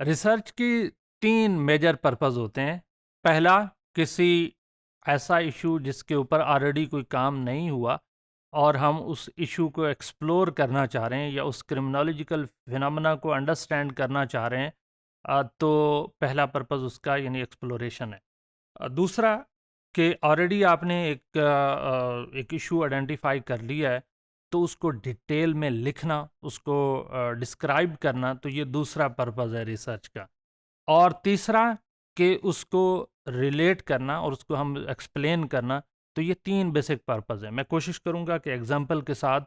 Research की 3 major purpose होते हैं। पहला, किसी ऐसा इशू जिसके ऊपर ऑलरेडी कोई काम नहीं हुआ और हम उस इशू को एक्सप्लोर करना चाह रहे हैं या उस क्रिमिनोलॉजिकल फिनोमेना को अंडरस्टैंड करना चाह रहे हैं, तो पहला पर्पस उसका यानी एक्सप्लोरेशन है। दूसरा, कि ऑलरेडी आपने एक इशू आइडेंटिफाई कर लिया है, तो उसको डिटेल में लिखना, उसको डिस्क्राइब करना, तो ये दूसरा पर्पस है रिसर्च का। और तीसरा, कि उसको रिलेट करना और उसको हम एक्सप्लेन करना। तो ये 3 बेसिक पर्पस है। मैं कोशिश करूँगा कि एग्जांपल के साथ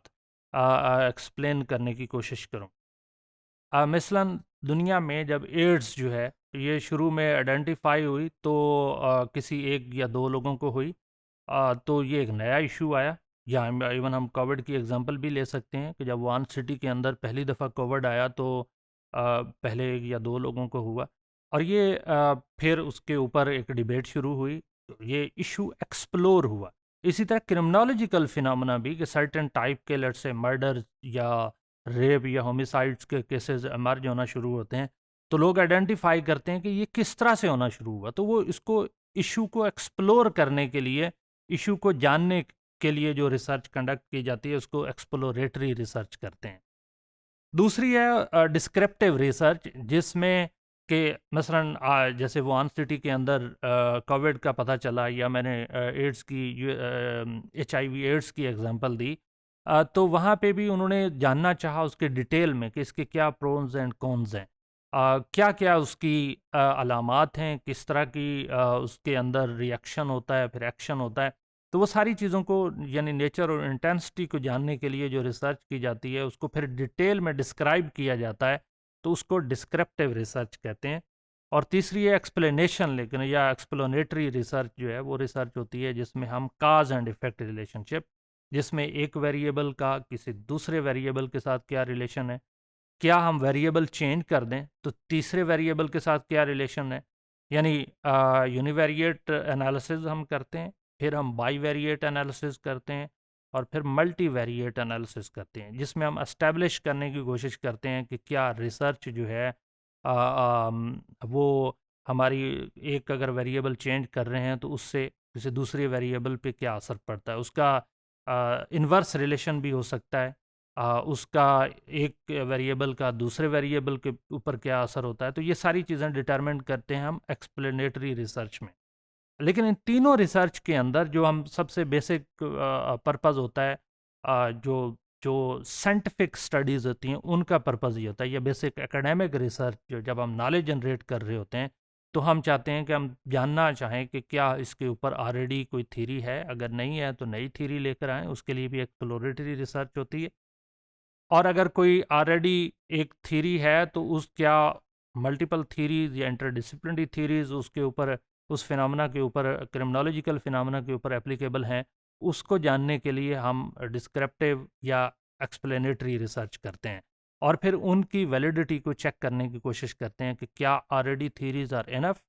एक्सप्लेन करने की कोशिश करूँ। मसलन दुनिया में जब एड्स जो है ये शुरू में आइडेंटिफाई हुई, तो किसी एक या दो लोगों को हुई, तो ये एक नया इशू आया। या इवन हम कोविड की एग्जांपल भी ले सकते हैं कि जब वुहान सिटी के अंदर पहली दफ़ा कोविड आया, तो पहले एक या दो लोगों को हुआ और ये फिर उसके ऊपर एक डिबेट शुरू हुई, तो ये इशू एक्सप्लोर हुआ। इसी तरह क्रिमिनोलॉजिकल फिनोमेना भी, कि सर्टेन टाइप के लेट्स से मर्डर या रेप या होमिसाइड्स के केसेस एमर्ज होना शुरू होते हैं, तो लोग आइडेंटिफाई करते हैं कि ये किस तरह से होना शुरू हुआ, तो वो इसको इशू को एक्सप्लोर करने के लिए, इशू को जानने के लिए जो रिसर्च कंडक्ट की जाती है उसको एक्सप्लोरेटरी रिसर्च कहते हैं। दूसरी है डिस्क्रिप्टिव रिसर्च, जिसमें कि मसलन जैसे वुहान सिटी के अंदर कोविड का पता चला, या मैंने एड्स की HIV एड्स की एग्जांपल दी, तो वहाँ पे भी उन्होंने जानना चाहा उसके डिटेल में कि इसके क्या प्रोन्स एंड कॉन्स हैं, क्या क्या उसकी अलामात हैं, किस तरह की उसके अंदर रिएक्शन होता है, फिर एक्शन होता है। तो वो सारी चीज़ों को, यानी नेचर और इंटेंसिटी को जानने के लिए जो रिसर्च की जाती है उसको फिर डिटेल में डिस्क्राइब किया जाता है, तो उसको डिस्क्रिप्टिव रिसर्च कहते हैं। और तीसरी है एक्सप्लेनेशन, लेकिन या एक्सप्लेनेटरी रिसर्च जो है वो रिसर्च होती है जिसमें हम काज एंड इफेक्ट रिलेशनशिप, जिसमें एक वेरिएबल का किसी दूसरे वेरिएबल के साथ क्या रिलेशन है, क्या हम वेरिएबल चेंज कर दें तो तीसरे वेरिएबल के साथ क्या रिलेशन है, यानी यूनिवेरिएट एनालिसिस हम करते हैं, फिर हम बाईवेरिएट एनालिसिस करते हैं, और फिर मल्टीवेरिएट एनालिसिस करते हैं, जिसमें हम एस्टेब्लिश करने की कोशिश करते हैं कि क्या रिसर्च जो है वो हमारी, एक अगर वेरिएबल चेंज कर रहे हैं तो उससे किसी दूसरे वेरिएबल पे क्या असर पड़ता है, उसका इन्वर्स रिलेशन भी हो सकता है, उसका एक वेरिएबल का दूसरे वेरिएबल के ऊपर क्या असर होता है। तो ये सारी चीज़ें डिटरमिन करते हैं हम एक्सप्लेनेटरी रिसर्च में। लेकिन इन तीनों रिसर्च के अंदर जो हम सबसे बेसिक पर्पस होता है, जो जो साइंटिफिक स्टडीज़ होती हैं उनका पर्पस ये होता है, या बेसिक एकेडमिक रिसर्च, जो जब हम नॉलेज जनरेट कर रहे होते हैं, तो हम चाहते हैं कि हम जानना चाहें कि क्या इसके ऊपर ऑलरेडी कोई थ्योरी है, अगर नहीं है तो नई थ्योरी लेकर आएँ, उसके लिए भी एक्सप्लोरेटरी रिसर्च होती है। और अगर कोई ऑलरेडी एक थ्योरी है तो उस क्या मल्टीपल थ्योरीज या इंटरडिसिप्लिनरी थ्योरीज उसके ऊपर, उस फिनोमेना के ऊपर, क्रिमिनोलॉजिकल फिनोमेना के ऊपर एप्लीकेबल हैं, उसको जानने के लिए हम डिस्क्रिप्टिव या एक्सप्लेनेटरी रिसर्च करते हैं। और फिर उनकी वैलिडिटी को चेक करने की कोशिश करते हैं कि क्या ऑलरेडी थ्योरीज आर इनफ,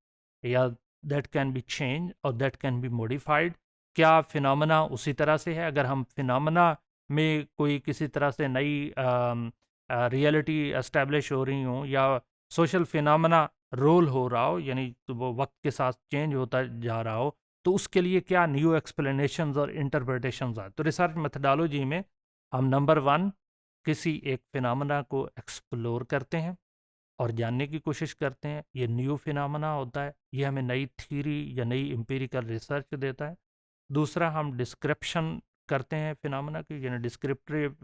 या दैट कैन बी चेंज और दैट कैन बी मॉडिफाइड। क्या फिनोमेना उसी तरह से है, अगर हम फिनोमेना में कोई किसी तरह से नई रियलिटी एस्टेब्लिश हो रही हो, या सोशल फिनोमेना रोल हो रहा हो, यानी तो वो वक्त के साथ चेंज होता जा रहा हो, तो उसके लिए क्या न्यू एक्सप्लेनेशंस और इंटरप्रिटेशंस आए। तो रिसर्च मेथडोलॉजी में हम नंबर 1 किसी एक फिनोमेना को एक्सप्लोर करते हैं और जानने की कोशिश करते हैं, ये न्यू फिनोमेना होता है, ये हमें नई थ्योरी या नई एम्पिरिकल रिसर्च देता है। दूसरा, हम डिस्क्रिप्शन करते हैं फिनोमेना की, यानी डिस्क्रिप्टिव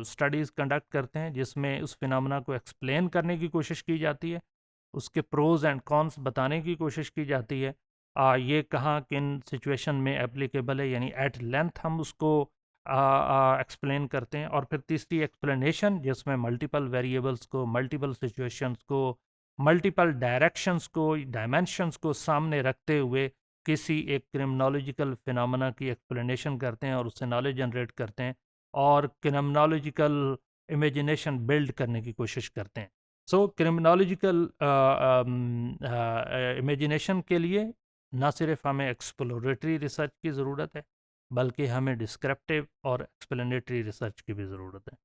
स्टडीज़ कंडक्ट करते हैं जिसमें उस फिनोमेना को एक्सप्लेन करने की कोशिश की जाती है, उसके प्रोज एंड कॉन्स बताने की कोशिश की जाती है, ये कहाँ किन सिचुएशन में एप्लीकेबल है, यानी एट लेंथ हम उसको एक्सप्लेन करते हैं। और फिर तीसरी एक्सप्लेनेशन, जिसमें मल्टीपल वेरिएबल्स को, मल्टीपल सिचुएशंस को, मल्टीपल डायरेक्शंस को, डायमेंशंस को सामने रखते हुए किसी एक क्रिमिनोलॉजिकल फिनोमेना की एक्सप्लेनेशन करते हैं और उससे नॉलेज जनरेट करते हैं, और क्रिमिनोलॉजिकल इमेजिनेशन बिल्ड करने की कोशिश करते हैं। सो क्रिमिनोलॉजिकल इमेजिनेशन के लिए ना सिर्फ हमें एक्सप्लोरेटरी रिसर्च की ज़रूरत है, बल्कि हमें डिस्क्रिप्टिव और एक्सप्लेनेटरी रिसर्च की भी ज़रूरत है।